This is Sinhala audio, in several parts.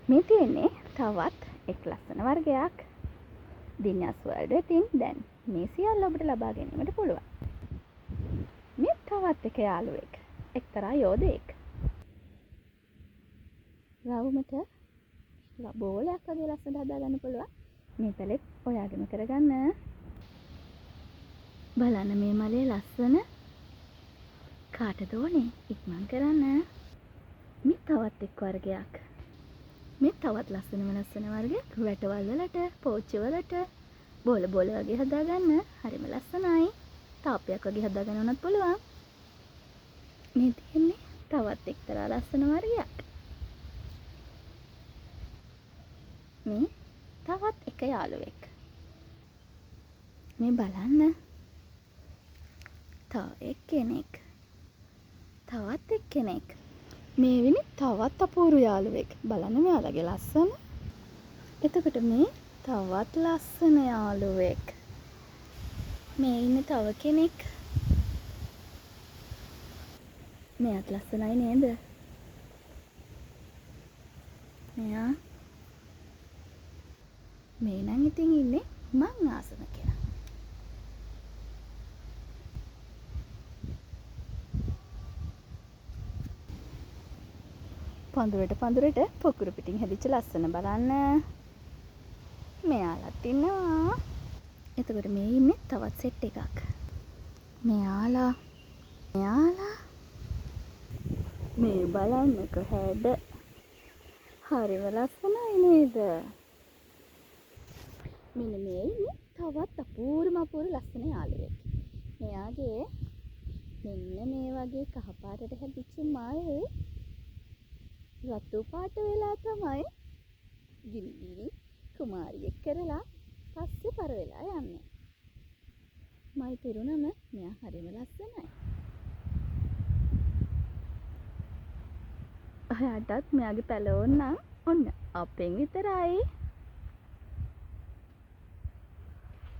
මේ තියෙන්නේ තවත් එක් ලස්සන වර්ගයක්. දින්යාස් වර්ල්ඩ් එකෙන් දැන් මේ සියල්ල ඔබට ලබා ගැනීමට පුළුවන්. මේ තවත් එක යාළුවෙක්. එක්තරා යෝධයෙක්. රවුමට බෝලයක් වගේ ලස්සනට හදාගන්න පුළුවන්. මේ පැලෙත් ඔයාගෙම කරගන්න. බලන්න මේ මලේ ලස්සන. කාටද ඕනේ? ඉක්මන් කරන්න. මේ තවත් එක් වර්ගයක්. මේ තවත් ලස්සන වර්ගයක්. වැටවල් වලට, පෝච්චි වලට බෝල වගේ හදාගන්න. හරිම ලස්සනයි. තාප්පයක් වගේ හදාගන්න උනත් පුළුවන්. මේ තියෙන්නේ තවත් එක්තරා ලස්සන වර්ගයක්. මේ තවත් එක යාළුවෙක්. මේ බලන්න. තවත් එක්කෙනෙක්. මේ වෙනි තවත් අපූර්ව යාළුවෙක්. බලන්න මෙයාලගේ ලස්සන. එතකොට මේ තවත් ලස්සන යාළුවෙක්. මේ ඉන්නේ තව කෙනෙක්. මෙයාත් ලස්සනයි නේද? මෙයා මේ නම් ඉතින් ඉන්නේ මං ආසම කෙනා. පඳුරට පොකුරු පිටින් හැදිච්ච ලස්සන බලන්න. මෙයාලත් ඉන්නවා. එතකොට මේ ඉන්නේ තවත් සෙට් එකක්. මෙයාලා මේ බලන්නකො හැඩ. හරිම ලස්සනයි නේද? මෙන්න මේ ඉන්නේ තවත් අපූර්ව ලස්සන යාළුවෙක්. මෙයාගේ මෙන්න මේ වගේ කහ පාටට හැදිච්ච මල් රතු පාට වෙලා තමයි ගිනිගිරි කුමාරියෙක් කරලා පස්සේ පර වෙලා යන්නේ. මල් පිරුණම මෙයා හරිම ලස්සනයි. ඔයාටත් මෙයාගේ පැලෝන් නම් ඔන්න අපෙන් විතරයි.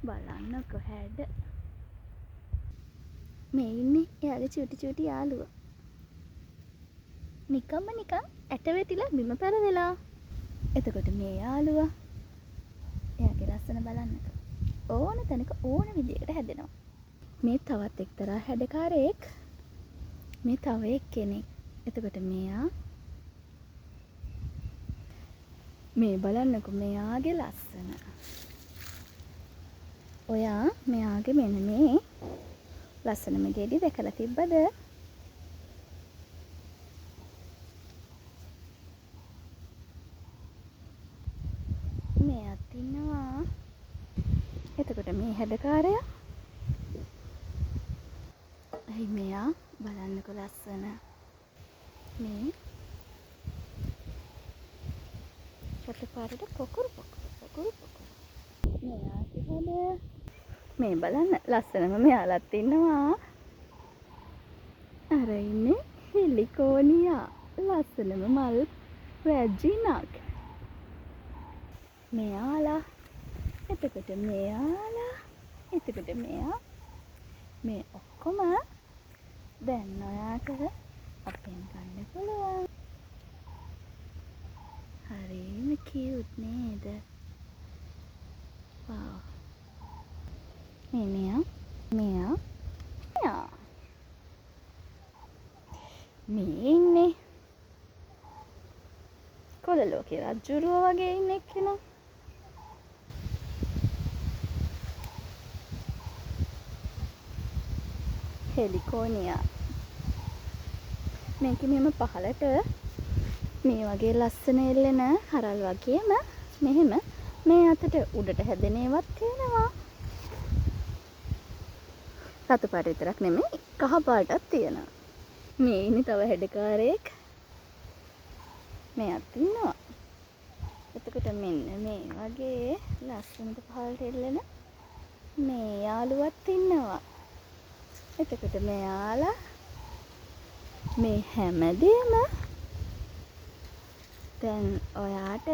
බලන්නකො හැඩ. මේ ඉන්නේ එයාගේ චූටි යාළුවා. නිකන් ඇට වෙතිලා බිම පැලවෙලා. එතකොට මේ යාළුවා එයාගේ ලස්සන බලන්නක. ඕන තැනක ඕන විදිහකට හැදෙනවා. මේ තවත් එක්තරා හැඩකාරයෙක්. මේ තව එක්කෙනෙක්. එතකොට මෙයා මේ බලන්නකො මෙයාගේ ලස්සන. ඔයා මෙයාගේ මෙන්න මේ ලස්සනම ගෙඩි දැකලා තිබ්බද? මෙයාත් ඉන්නවා. එතකොට මේ හැඩකාරයා අයි මෙයා බලන්නකො ලස්සන. මේ රතු පාටට පොකුරු. මෙයාගේ හැඩ. මේ බලන්න ලස්සනම මෙයාලත් ඉන්නවා. අර ඉන්නේ හෙලිකෝනියා. ලස්සනම මල් රැජිනක්. මෙයාලා. එතකොට මෙයා. මේ ඔක්කොම දැන් ඔයාට අපෙන් ගන්න පුළුවන්. හරිම කියුට් නේද? වව්. මෙයා. මේ ඉන්නේ කොළලෝකේ රජ්ජුරුව වගේ ඉන්න එක්කෙනා. හෙලිකෝනියා. මේක මෙහෙම පහලට මේ වගේ ලස්සන එල්ලෙන හරල් වගේම මෙහෙම මේ අතට උඩට හැදෙන ඒවත් තියෙනවා. රතු පාට විතරක් නෙමෙයි කහ පාටක් තියෙනවා. මේ ඉන්නේ තව හැඩකාරයෙක්. මෙයාත් ඉන්නවා. එතකොට මෙන්න මේ වගේ ලස්සනට පහලට එල්ලෙන මේ යාළුවත් ඉන්නවා. එතකොට මෙයාලා මේ හැමදේම දැන් ඔයාට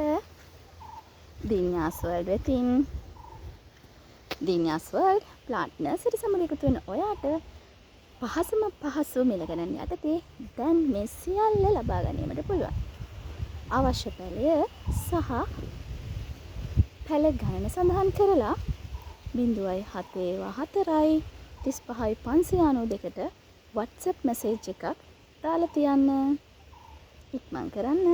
දින්යාස් වර්ල්ඩ් වෙතින් දින්යාස් වර්ල්ඩ් ප්ලාන්ට් නර්සරි සමග එකතු වෙන ඔයාට පහසුම මිල ගණන් යටතේ දැන් මේ සියල්ල ලබා ගැනීමට පුළුවන්. අවශ්‍ය පැළය සහ පැළ ගණන සඳහන් කරලා 0.7 35 592ට WhatsApp මැසේජ් එකක් දාලා තියන්න. ඉක්මන් කරන්න.